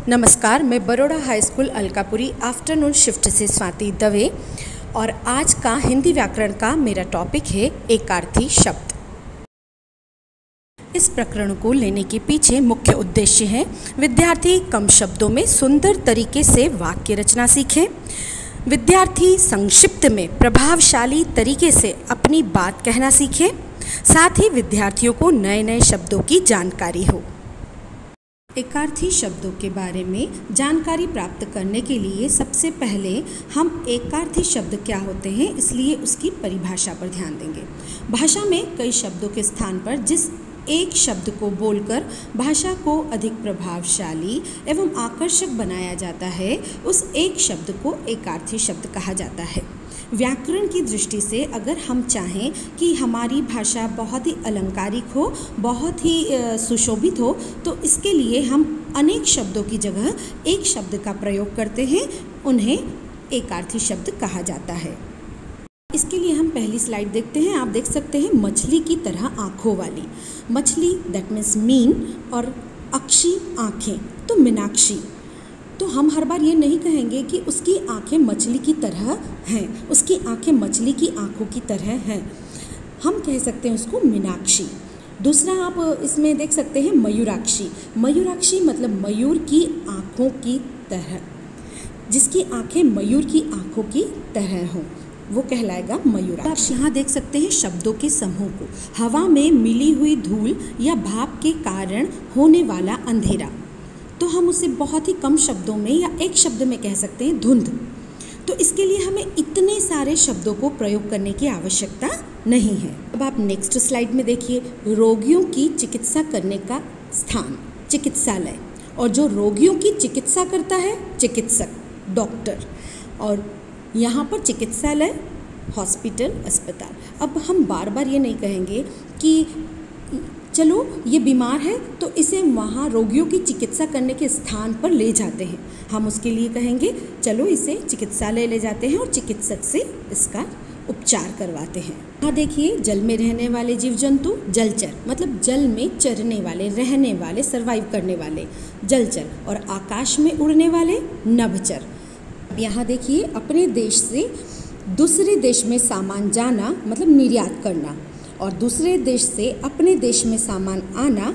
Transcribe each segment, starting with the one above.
नमस्कार, मैं Baroda high school Alkapuri afternoon shift से स्वाति दवे और आज का हिंदी व्याकरण का मेरा टॉपिक है एकार्थी शब्द। इस प्रकरण को लेने के पीछे मुख्य उद्देश्य है विद्यार्थी कम शब्दों में सुंदर तरीके से वाक्य रचना सीखें, विद्यार्थी संक्षिप्त में प्रभावशाली तरीके से अपनी बात कहना सीखें, साथ ही विद्यार्थियों को नए नए शब्दों की जानकारी हो। एकार्थी शब्दों के बारे में जानकारी प्राप्त करने के लिए सबसे पहले हम एकार्थी शब्द क्या होते हैं इसलिए उसकी परिभाषा पर ध्यान देंगे। भाषा में कई शब्दों के स्थान पर जिस एक शब्द को बोलकर भाषा को अधिक प्रभावशाली एवं आकर्षक बनाया जाता है, उस एक शब्द को एकार्थी शब्द कहा जाता है। व्याकरण की दृष्टि से अगर हम चाहें कि हमारी भाषा बहुत ही अलंकारिक हो, बहुत ही सुशोभित हो, तो इसके लिए हम अनेक शब्दों की जगह एक शब्द का प्रयोग करते हैं, उन्हें एकार्थी शब्द कहा जाता है। इसके लिए हम पहली स्लाइड देखते हैं। आप देख सकते हैं मछली की तरह आँखों वाली, मछली दैट मीन्स मीन, और अक्षी आँखें तो मीनाक्षी। तो हम हर बार ये नहीं कहेंगे कि उसकी आँखें मछली की तरह हैं, उसकी आँखें मछली की आँखों की तरह हैं, हम कह सकते हैं उसको मीनाक्षी। दूसरा आप इसमें देख सकते हैं मयूराक्षी। मयूराक्षी मतलब मयूर की आँखों की तरह, जिसकी आँखें मयूर की आँखों की तरह हों वो कहलाएगा मयूराक्षी। यहाँ देख सकते हैं शब्दों के समूह को, हवा में मिली हुई धूल या भाप के कारण होने वाला अंधेरा, तो हम उसे बहुत ही कम शब्दों में या एक शब्द में कह सकते हैं धुंध। तो इसके लिए हमें इतने सारे शब्दों को प्रयोग करने की आवश्यकता नहीं है। अब आप नेक्स्ट स्लाइड में देखिए, रोगियों की चिकित्सा करने का स्थान चिकित्सालय, और जो रोगियों की चिकित्सा करता है चिकित्सक, डॉक्टर, और यहाँ पर चिकित्सालय हॉस्पिटल, अस्पताल। अब हम बार बार ये नहीं कहेंगे कि चलो ये बीमार है तो इसे वहाँ रोगियों की चिकित्सा करने के स्थान पर ले जाते हैं, हम उसके लिए कहेंगे चलो इसे चिकित्सालय ले जाते हैं और चिकित्सक से इसका उपचार करवाते हैं। यहाँ देखिए, जल में रहने वाले जीव जंतु जलचर, मतलब जल में चरने वाले, रहने वाले, सर्वाइव करने वाले जलचर, और आकाश में उड़ने वाले नभचर। यहाँ देखिए, अपने देश से दूसरे देश में सामान जाना मतलब निर्यात करना, और दूसरे देश से अपने देश में सामान आना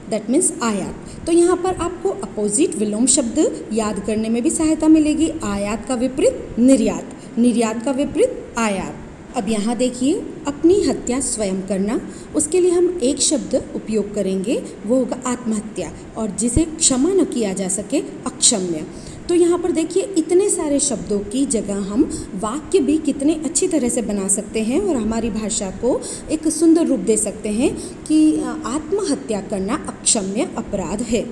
दैट मीन्स आयात। तो यहाँ पर आपको अपोजिट विलोम शब्द याद करने में भी सहायता मिलेगी। आयात का विपरीत निर्यात, निर्यात का विपरीत आयात। अब यहाँ देखिए, अपनी हत्या स्वयं करना, उसके लिए हम एक शब्द उपयोग करेंगे, वो होगा आत्महत्या, और जिसे क्षमा न किया जा सके अक्षम्य। तो यहाँ पर देखिए, इतने सारे शब्दों की जगह हम वाक्य भी कितने अच्छी तरह से बना सकते हैं और हमारी भाषा को एक सुंदर रूप दे सकते हैं कि आत्महत्या करना अक्षम्य अपराध है।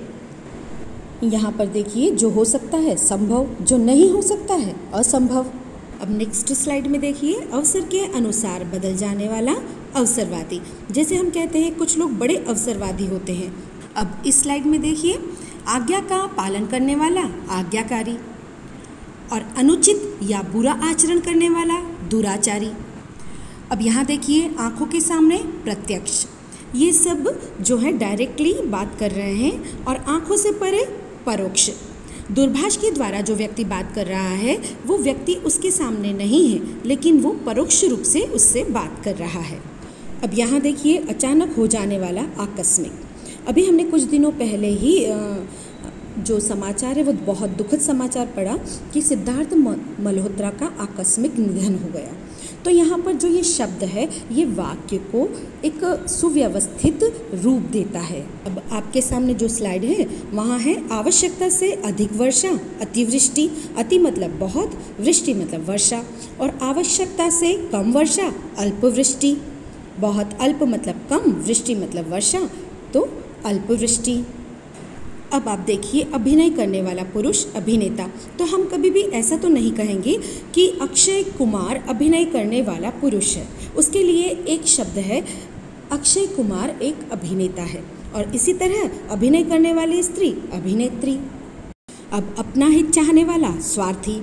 यहाँ पर देखिए, जो हो सकता है संभव, जो नहीं हो सकता है असंभव। अब नेक्स्ट स्लाइड में देखिए, अवसर के अनुसार बदल जाने वाला अवसरवादी। जैसे हम कहते हैं कुछ लोग बड़े अवसरवादी होते हैं। अब इस स्लाइड में देखिए, आज्ञा का पालन करने वाला आज्ञाकारी, और अनुचित या बुरा आचरण करने वाला दुराचारी। अब यहाँ देखिए, आँखों के सामने प्रत्यक्ष, ये सब जो है डायरेक्टली बात कर रहे हैं, और आँखों से परे परोक्ष। दूरभाष के द्वारा जो व्यक्ति बात कर रहा है वो व्यक्ति उसके सामने नहीं है, लेकिन वो परोक्ष रूप से उससे बात कर रहा है। अब यहाँ देखिए, अचानक हो जाने वाला आकस्मिक। अभी हमने कुछ दिनों पहले ही जो समाचार है वो बहुत दुखद समाचार पड़ा कि सिद्धार्थ मल्होत्रा का आकस्मिक निधन हो गया। तो यहाँ पर जो ये शब्द है ये वाक्य को एक सुव्यवस्थित रूप देता है। अब आपके सामने जो स्लाइड है वहाँ है आवश्यकता से अधिक वर्षा, अतिवृष्टि, अति मतलब बहुत, वृष्टि मतलब वर्षा, और आवश्यकता से कम वर्षा, अल्पवृष्टि, बहुत अल्प मतलब कम, वृष्टि मतलब वर्षा, तो अल्पवृष्टि। अब आप देखिए, अभिनय करने वाला पुरुष अभिनेता, तो हम कभी भी ऐसा तो नहीं कहेंगे कि अक्षय कुमार अभिनय करने वाला पुरुष है, उसके लिए एक शब्द है अक्षय कुमार एक अभिनेता है, और इसी तरह अभिनय करने वाली स्त्री अभिनेत्री। अब अपना हित चाहने वाला स्वार्थी,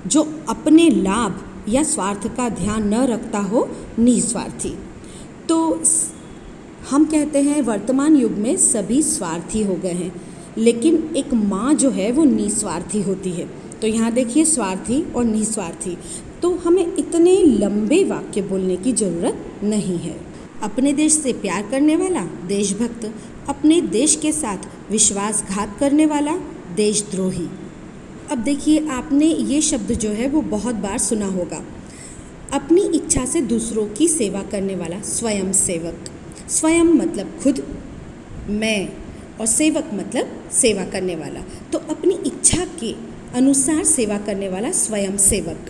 जो अपने लाभ या स्वार्थ का ध्यान न रखता हो निस्वार्थी। तो हम कहते हैं वर्तमान युग में सभी स्वार्थी हो गए हैं, लेकिन एक माँ जो है वो निस्वार्थी होती है। तो यहाँ देखिए स्वार्थी और निस्वार्थी, तो हमें इतने लंबे वाक्य बोलने की ज़रूरत नहीं है। अपने देश से प्यार करने वाला देशभक्त, अपने देश के साथ विश्वासघात करने वाला देशद्रोही। अब देखिए आपने ये शब्द जो है वो बहुत बार सुना होगा। अपनी इच्छा से दूसरों की सेवा करने वाला स्वयं सेवक। स्वयं मतलब खुद, मैं, और सेवक मतलब सेवा करने वाला। तो अपनी इच्छा के अनुसार सेवा करने वाला स्वयं सेवक।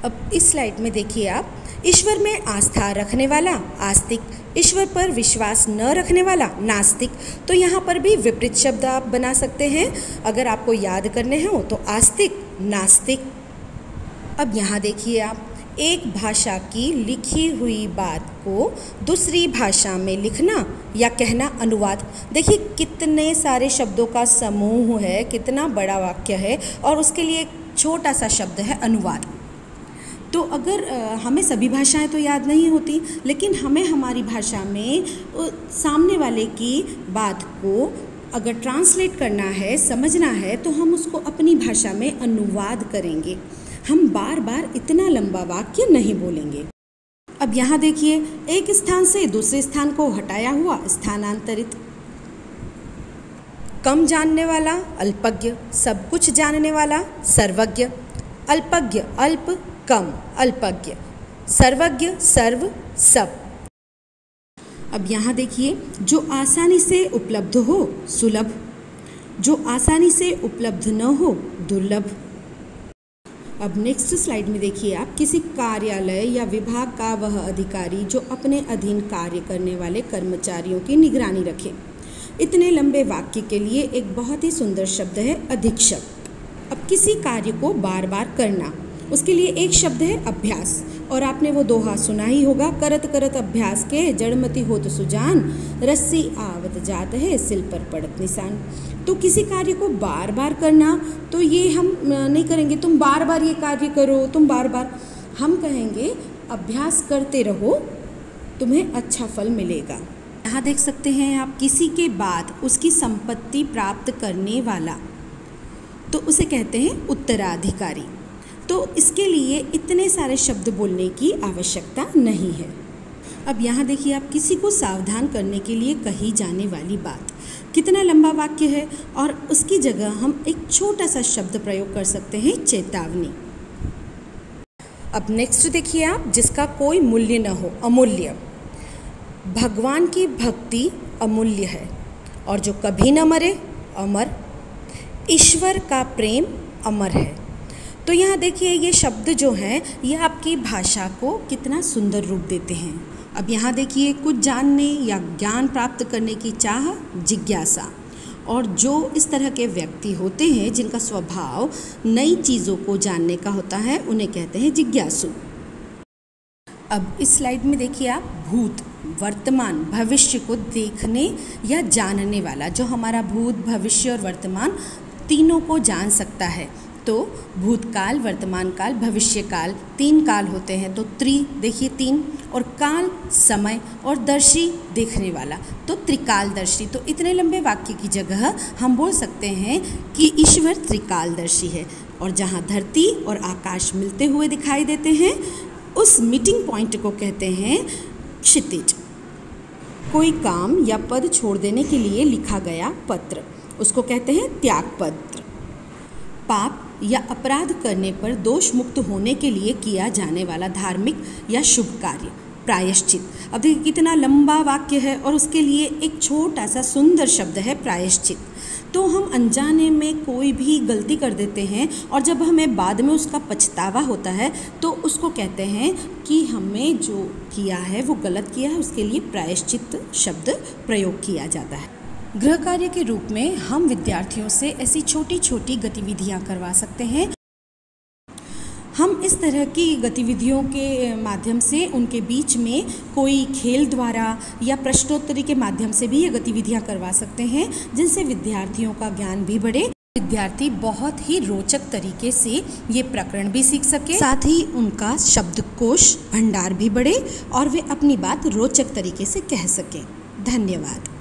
अब इस स्लाइड में देखिए आप, ईश्वर में आस्था रखने वाला आस्तिक, ईश्वर पर विश्वास न रखने वाला नास्तिक। तो यहाँ पर भी विपरीत शब्द आप बना सकते हैं अगर आपको याद करने हो तो आस्तिक, नास्तिक। अब यहाँ देखिए आप, एक भाषा की लिखी हुई बात को दूसरी भाषा में लिखना या कहना अनुवाद। देखिए कितने सारे शब्दों का समूह है, कितना बड़ा वाक्य है, और उसके लिए एक छोटा सा शब्द है अनुवाद। तो अगर हमें सभी भाषाएं तो याद नहीं होती, लेकिन हमें हमारी भाषा में सामने वाले की बात को अगर ट्रांसलेट करना है, समझना है, तो हम उसको अपनी भाषा में अनुवाद करेंगे। हम बार बार इतना लंबा वाक्य नहीं बोलेंगे। अब यहाँ देखिए, एक स्थान से दूसरे स्थान को हटाया हुआ स्थानांतरित। कम जानने वाला अल्पज्ञ, सब कुछ जानने वाला सर्वज्ञ। अल्पज्ञ अल्प, कम, अल्पज्ञ। सर्वज्ञ सर्व, सब। अब यहाँ देखिए, जो आसानी से उपलब्ध हो सुलभ, जो आसानी से उपलब्ध न हो दुर्लभ। अब नेक्स्ट स्लाइड में देखिए आप, किसी कार्यालय या विभाग का वह अधिकारी जो अपने अधीन कार्य करने वाले कर्मचारियों की निगरानी रखे। इतने लंबे वाक्य के लिए एक बहुत ही सुंदर शब्द है अधीक्षक। अब किसी कार्य को बार बार करना, उसके लिए एक शब्द है अभ्यास। और आपने वो दोहा सुना ही होगा, करत करत अभ्यास के जड़मति होत सुजान, रस्सी आवत जात है सिल पर पड़त निशान। तो किसी कार्य को बार बार करना, तो ये हम नहीं करेंगे तुम बार बार ये कार्य करो, तुम बार बार, हम कहेंगे अभ्यास करते रहो, तुम्हें अच्छा फल मिलेगा। यहाँ देख सकते हैं आप, किसी के बाद उसकी संपत्ति प्राप्त करने वाला, तो उसे कहते हैं उत्तराधिकारी। तो इसके लिए इतने सारे शब्द बोलने की आवश्यकता नहीं है। अब यहाँ देखिए आप, किसी को सावधान करने के लिए कही जाने वाली बात। कितना लंबा वाक्य है, और उसकी जगह हम एक छोटा सा शब्द प्रयोग कर सकते हैं चेतावनी। अब नेक्स्ट देखिए आप, जिसका कोई मूल्य न हो अमूल्य। भगवान की भक्ति अमूल्य है, और जो कभी न मरे अमर। ईश्वर का प्रेम अमर है। तो यहाँ देखिए ये शब्द जो हैं ये आपकी भाषा को कितना सुंदर रूप देते हैं। अब यहाँ देखिए, कुछ जानने या ज्ञान प्राप्त करने की चाह, जिज्ञासा। और जो इस तरह के व्यक्ति होते हैं जिनका स्वभाव नई चीज़ों को जानने का होता है, उन्हें कहते हैं जिज्ञासु। अब इस स्लाइड में देखिए आप, भूत, वर्तमान, भविष्य को देखने या जानने वाला, जो हमारा भूत, भविष्य और वर्तमान तीनों को जान सकता है। तो भूतकाल, वर्तमान काल, भविष्य काल, 3 काल होते हैं। तो देखिए 3, और काल समय, और दर्शी देखने वाला, तो त्रिकालदर्शी। तो इतने लंबे वाक्य की जगह हम बोल सकते हैं कि ईश्वर त्रिकालदर्शी है। और जहाँ धरती और आकाश मिलते हुए दिखाई देते हैं, उस मीटिंग पॉइंट को कहते हैं क्षितिज। कोई काम या पद छोड़ देने के लिए लिखा गया पत्र, उसको कहते हैं त्यागपत्र। पाप या अपराध करने पर दोष मुक्त होने के लिए किया जाने वाला धार्मिक या शुभ कार्य, प्रायश्चित। अब देखिए कितना लंबा वाक्य है, और उसके लिए एक छोटा सा सुंदर शब्द है प्रायश्चित। तो हम अनजाने में कोई भी गलती कर देते हैं, और जब हमें बाद में उसका पछतावा होता है, तो उसको कहते हैं कि हमें जो किया है वो गलत किया है, उसके लिए प्रायश्चित शब्द प्रयोग किया जाता है। गृह कार्य के रूप में हम विद्यार्थियों से ऐसी छोटी छोटी गतिविधियां करवा सकते हैं। हम इस तरह की गतिविधियों के माध्यम से उनके बीच में कोई खेल द्वारा या प्रश्नोत्तरी के माध्यम से भी ये गतिविधियां करवा सकते हैं, जिनसे विद्यार्थियों का ज्ञान भी बढ़े, विद्यार्थी बहुत ही रोचक तरीके से ये प्रकरण भी सीख सके, साथ ही उनका शब्दकोश भंडार भी बढ़े और वे अपनी बात रोचक तरीके से कह सकें। धन्यवाद।